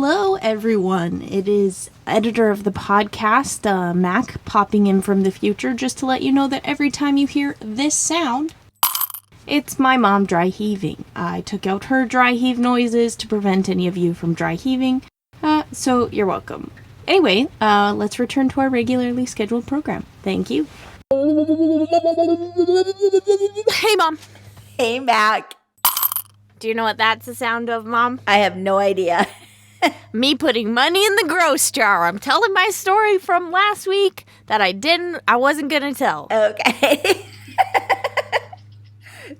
Hello, everyone. It is editor of the podcast, Mac, popping in from the future just to let you know that every time you hear this sound, it's my mom dry heaving. I took out her dry heave noises to prevent any of you from dry heaving, so you're welcome. Anyway, let's return to our regularly scheduled program. Thank you. Hey, Mom. Hey, Mac. Do you know what that's the sound of, Mom? I have no idea. Me putting money in the gross jar. I'm telling my story from last week that I wasn't gonna tell. Okay.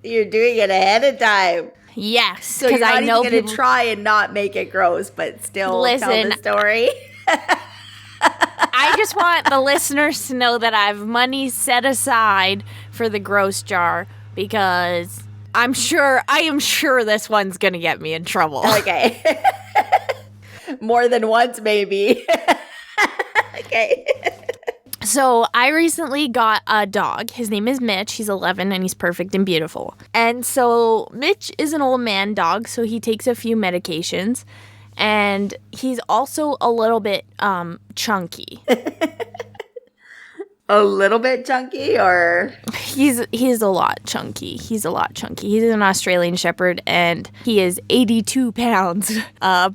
You're doing it ahead of time. Yes, so you're not even going to try and not make it gross, but still tell the story. I just want the listeners to know that I have money set aside for the gross jar because I am sure this one's going to get me in trouble. Okay. More than once, maybe. Okay. So I recently got a dog. His name is Mitch. He's 11 and he's perfect and beautiful. And so Mitch is an old man dog, so he takes a few medications. And he's also a little bit chunky. A little bit chunky, or? He's a lot chunky. He's an Australian Shepherd, and he is 82 pounds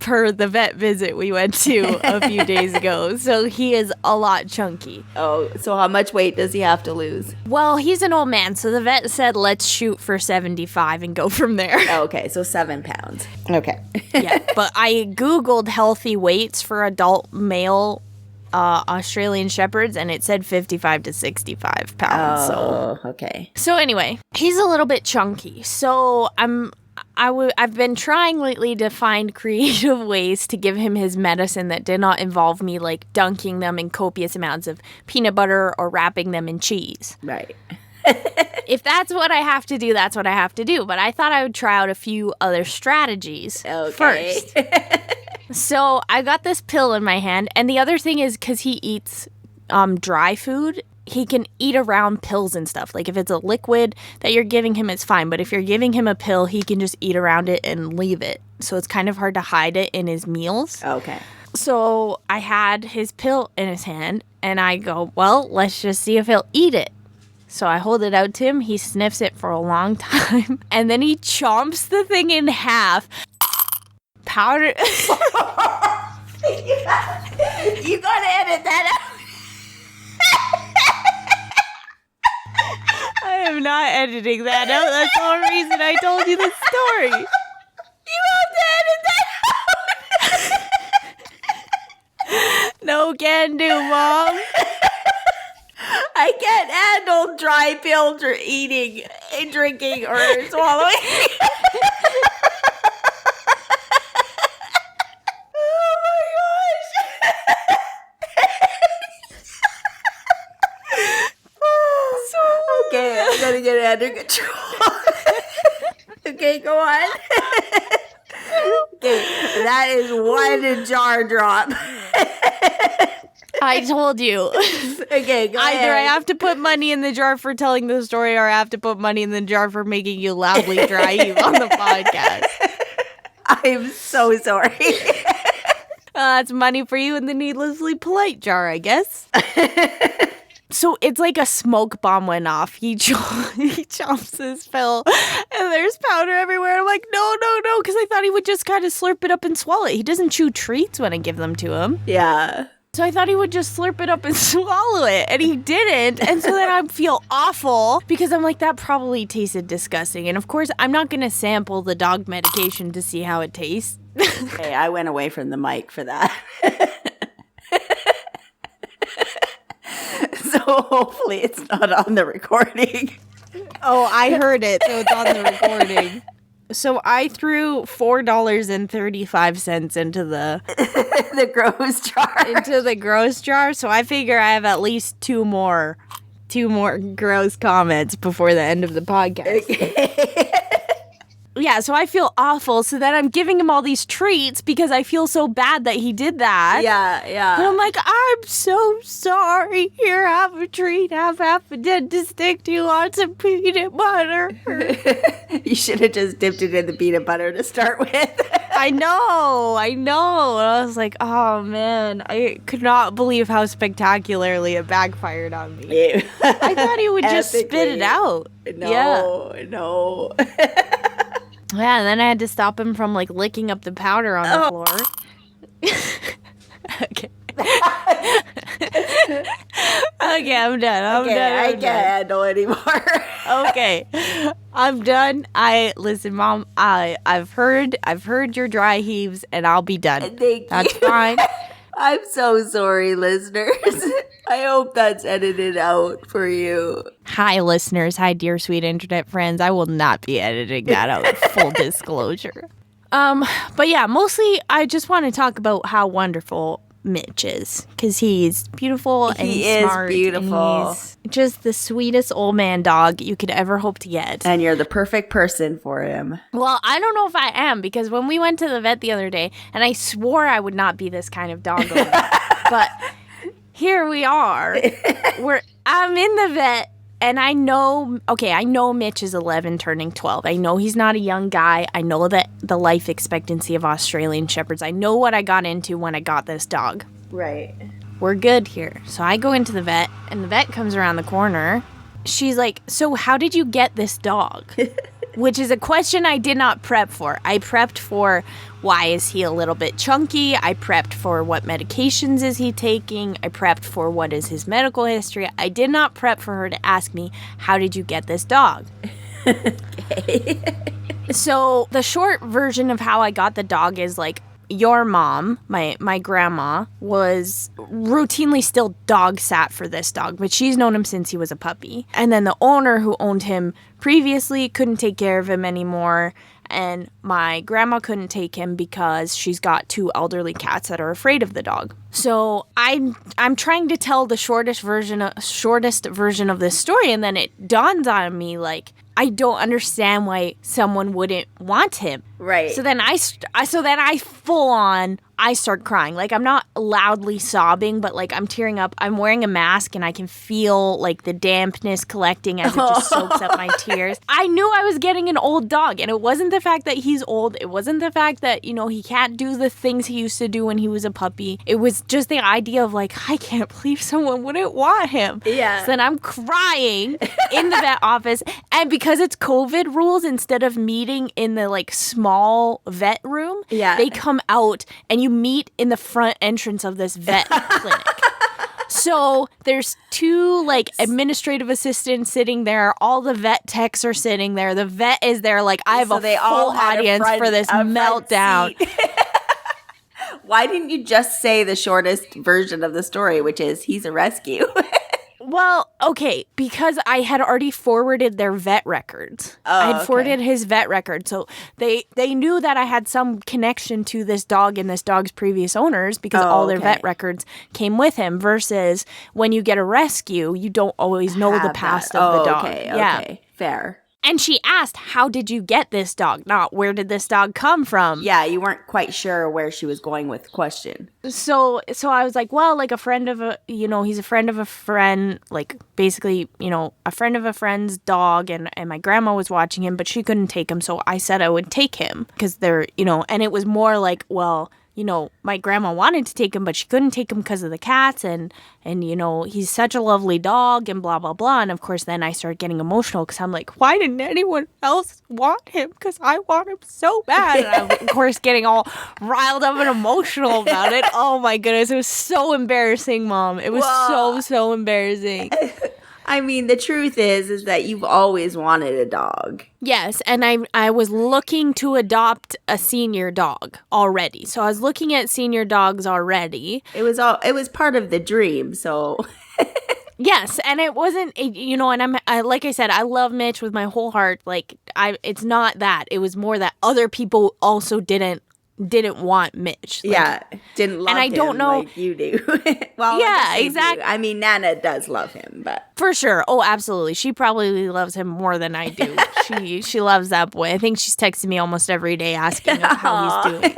per the vet visit we went to a few days ago. So he is a lot chunky. Oh, so how much weight does he have to lose? Well, he's an old man, so the vet said let's shoot for 75 and go from there. Oh, okay, so 7 pounds. Okay. Yeah, but I Googled healthy weights for adult male Australian Shepherds, and it said 55 to 65 pounds. Oh, okay. So anyway, he's a little bit chunky. So I've been trying lately to find creative ways to give him his medicine that did not involve me like dunking them in copious amounts of peanut butter or wrapping them in cheese. Right. If that's what I have to do, that's what I have to do. But I thought I would try out a few other strategies first. So I got this pill in my hand. And the other thing is because he eats dry food, he can eat around pills and stuff. Like if it's a liquid that you're giving him, it's fine. But if you're giving him a pill, he can just eat around it and leave it. So it's kind of hard to hide it in his meals. Okay. So I had his pill in his hand and I go, well, let's just see if he'll eat it. So I hold it out to him. He sniffs it for a long time. And then he chomps the thing in half. Powder. You gotta edit that out. I am not editing that out. That's the whole reason I told you the story. You have to edit that out. No can do, Mom. I can't handle dry pills or eating, drinking, or swallowing. Oh my gosh. Okay, I'm gonna get it under control. Okay, go on. Okay, that is one jar drop. I told you. Okay, go ahead. Either I have to put money in the jar for telling the story or I have to put money in the jar for making you loudly dry heave on the podcast. I'm so sorry. That's money for you in the needlessly polite jar, I guess. So it's like a smoke bomb went off. He chomps his pill and there's powder everywhere. I'm like, no, because I thought he would just kind of slurp it up and swallow it. He doesn't chew treats when I give them to him. Yeah. So I thought he would just slurp it up and swallow it, and he didn't. And so then I feel awful because I'm like, that probably tasted disgusting. And of course, I'm not going to sample the dog medication to see how it tastes. Okay, I went away from the mic for that. So hopefully it's not on the recording. Oh, I heard it, so it's on the recording. So I threw $4.35 into the gross jar. Into the gross jar. So I figure I have at least two more gross comments before the end of the podcast. Okay. Yeah, so I feel awful. So then I'm giving him all these treats because I feel so bad that he did that. Yeah, yeah. And I'm like, I'm so sorry. Here, have a treat. Have half a dentist stick. Do you want some peanut butter? You should have just dipped it in the peanut butter to start with. I know. And I was like, oh, man. I could not believe how spectacularly it backfired on me. Ew. I thought he would just spit it out. No. Yeah, and then I had to stop him from, like, licking up the powder on the floor. Okay. Okay, I'm done. I can't handle anymore. Okay, I'm done. Listen, Mom. I've heard your dry heaves, and I'll be done. That's fine. I'm so sorry, listeners. I hope that's edited out for you. Hi, listeners. Hi, dear sweet internet friends. I will not be editing that out. Full disclosure. But yeah, mostly I just want to talk about how wonderful Mitch is, because he's beautiful and he's smart. He is beautiful. And he's just the sweetest old man dog you could ever hope to get. And you're the perfect person for him. Well, I don't know if I am, because when we went to the vet the other day, and I swore I would not be this kind of dog owner, but here we are. I'm in the vet. And I know Mitch is 11 turning 12. I know he's not a young guy. I know that the life expectancy of Australian Shepherds. I know what I got into when I got this dog. Right. We're good here. So I go into the vet, and the vet comes around the corner. She's like, so how did you get this dog? Which is a question I did not prep for. I prepped for why is he a little bit chunky. I prepped for what medications is he taking. I prepped for what is his medical history. I did not prep for her to ask me, how did you get this dog? Okay. So the short version of how I got the dog is like, your mom, my grandma, was routinely still dog sat for this dog, but she's known him since he was a puppy. And then the owner who owned him previously couldn't take care of him anymore, and my grandma couldn't take him because she's got 2 elderly cats that are afraid of the dog. So I'm trying to tell the shortest version of this story, and then it dawns on me like, I don't understand why someone wouldn't want him. Right. So then I start crying. Like, I'm not loudly sobbing, but like I'm tearing up. I'm wearing a mask and I can feel like the dampness collecting as it just soaks up my tears. I knew I was getting an old dog, and it wasn't the fact that he's old. It wasn't the fact that, he can't do the things he used to do when he was a puppy. It was just the idea of like, I can't believe someone wouldn't want him. Yeah. So then I'm crying in the vet office, and because it's COVID rules, instead of meeting in the like small vet room, they come out and you meet in the front entrance of this vet clinic. So there's 2 like administrative assistants sitting there. All the vet techs are sitting there. The vet is there. Like, I have a full audience for this meltdown. Why didn't you just say the shortest version of the story, which is he's a rescue? Well, okay, because I had already forwarded their vet records. I had forwarded his vet record. So they knew that I had some connection to this dog and this dog's previous owners because all their vet records came with him, versus when you get a rescue, you don't always know the past of the dog. Okay, fair. And she asked, how did you get this dog? Not, where did this dog come from? Yeah, you weren't quite sure where she was going with the question. So I was like, well, like a friend of he's a friend of a friend, like basically, a friend of a friend's dog, and my grandma was watching him, but she couldn't take him. So I said I would take him because they're, and it was more like, well, my grandma wanted to take him, but she couldn't take him because of the cats, and he's such a lovely dog, and blah, blah, blah. And of course, then I started getting emotional because I'm like, why didn't anyone else want him? Because I want him so bad. And I'm, of course, getting all riled up and emotional about it. Oh my goodness. It was so embarrassing, Mom. It was so embarrassing. I mean, the truth is that you've always wanted a dog. Yes, and I was looking to adopt a senior dog already. So I was looking at senior dogs already. It was part of the dream, so yes, and it wasn't, and like I said, I love Mitch with my whole heart. Like, it's not that. It was more that other people also didn't didn't want Mitch. Didn't love and I him don't know like you do. Well, yeah, exactly. I mean, Nana does love him, but for sure. Oh, absolutely. She probably loves him more than I do. She loves that boy. I think she's texting me almost every day asking how he's doing.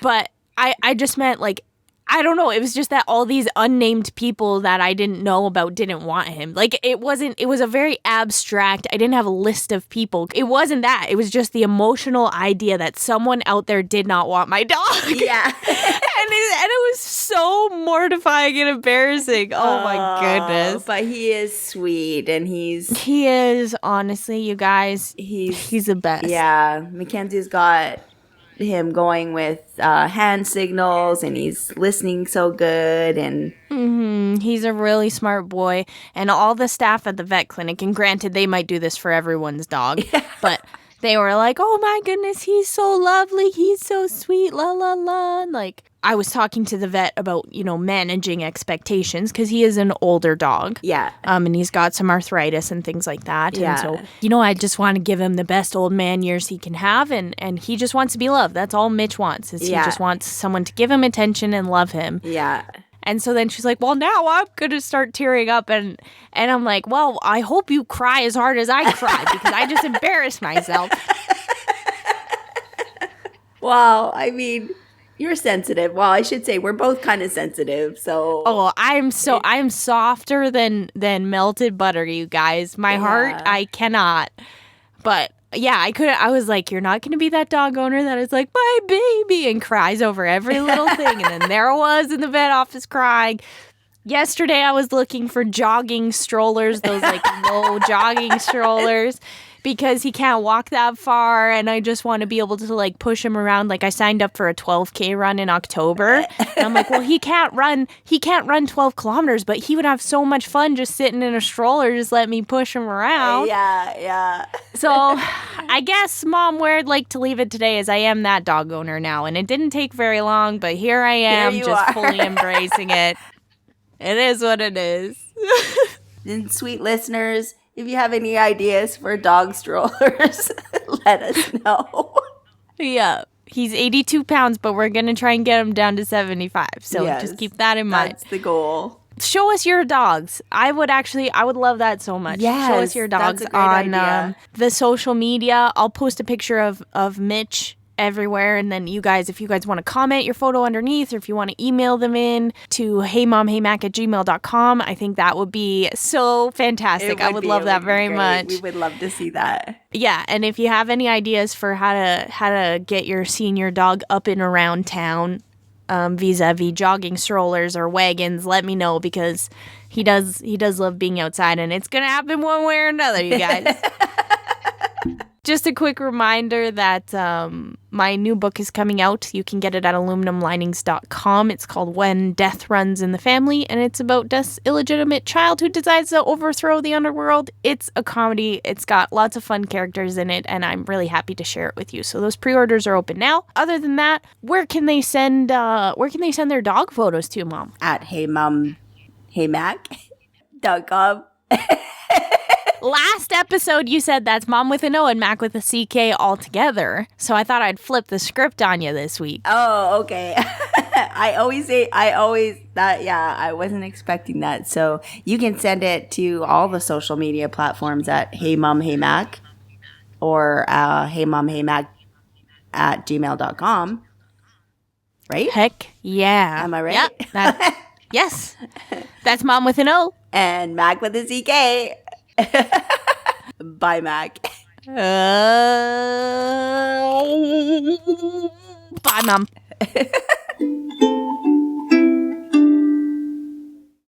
But I just meant like, I don't know. It was just that all these unnamed people that I didn't know about didn't want him. Like, it was a very abstract, I didn't have a list of people. It wasn't that. It was just the emotional idea that someone out there did not want my dog. Yeah. and it was so mortifying and embarrassing. Oh my goodness. But he is sweet, and he is, honestly, you guys, he's the best. Yeah. Mackenzie's got him going with hand signals, and he's listening so good, and he's a really smart boy. And all the staff at the vet clinic, and granted they might do this for everyone's dog, but they were like, oh my goodness, he's so lovely, he's so sweet, la la la. Like, I was talking to the vet about, managing expectations, because he is an older dog. Yeah. And he's got some arthritis and things like that. Yeah. And so, I just want to give him the best old man years he can have. And he just wants to be loved. That's all Mitch wants, is he just wants someone to give him attention and love him. Yeah. And so then she's like, well, now I'm going to start tearing up. And I'm like, well, I hope you cry as hard as I cry, because I just embarrassed myself. Well, I mean, you're sensitive. Well, I should say we're both kind of sensitive, so. Oh, I'm softer than melted butter, you guys. My heart, I cannot. But yeah, I was like, you're not going to be that dog owner that is like, my baby, and cries over every little thing. And then there I was in the vet office crying. Yesterday, I was looking for jogging strollers, those like low jogging strollers, because he can't walk that far, and I just want to be able to like push him around. Like, I signed up for a 12K run in October, and I'm like, well, he can't run 12 kilometers, but he would have so much fun just sitting in a stroller, just let me push him around. Yeah. So I guess, Mom, where I'd like to leave it today is I am that dog owner now, and it didn't take very long, but here I am, just fully embracing it. It is what it is. And sweet listeners, if you have any ideas for dog strollers, let us know. Yeah. He's 82 pounds, but we're going to try and get him down to 75. So just keep that in mind. That's the goal. Show us your dogs. I would love that so much. Yes, show us your dogs that's a great on idea. The social media. I'll post a picture of Mitch everywhere, and then you guys, if you guys want to comment your photo underneath, or if you want to email them in to heymomheymack@gmail.com, I think that would be so fantastic. I would love that very much. We would love to see that. Yeah, and if you have any ideas for how to get your senior dog up and around town, vis-a-vis jogging strollers or wagons, let me know, because he does love being outside, and it's gonna happen one way or another, you guys. Just a quick reminder that my new book is coming out. You can get it at aluminumlinings.com. It's called When Death Runs in the Family, and it's about Death's illegitimate child who decides to overthrow the underworld. It's a comedy. It's got lots of fun characters in it, and I'm really happy to share it with you. So those pre-orders are open now. Other than that, where can they send their dog photos to, Mom? At heymomheymack.com. Last episode, you said that's Mom with an O and Mac with a CK all together. So I thought I'd flip the script on you this week. Oh, okay. I wasn't expecting that. So you can send it to all the social media platforms at heymomheymack or heymomheymack@gmail.com. Right? Heck yeah. Am I right? Yep, yes. That's Mom with an O. And Mac with a CK. Bye, Mac. Bye, Mom.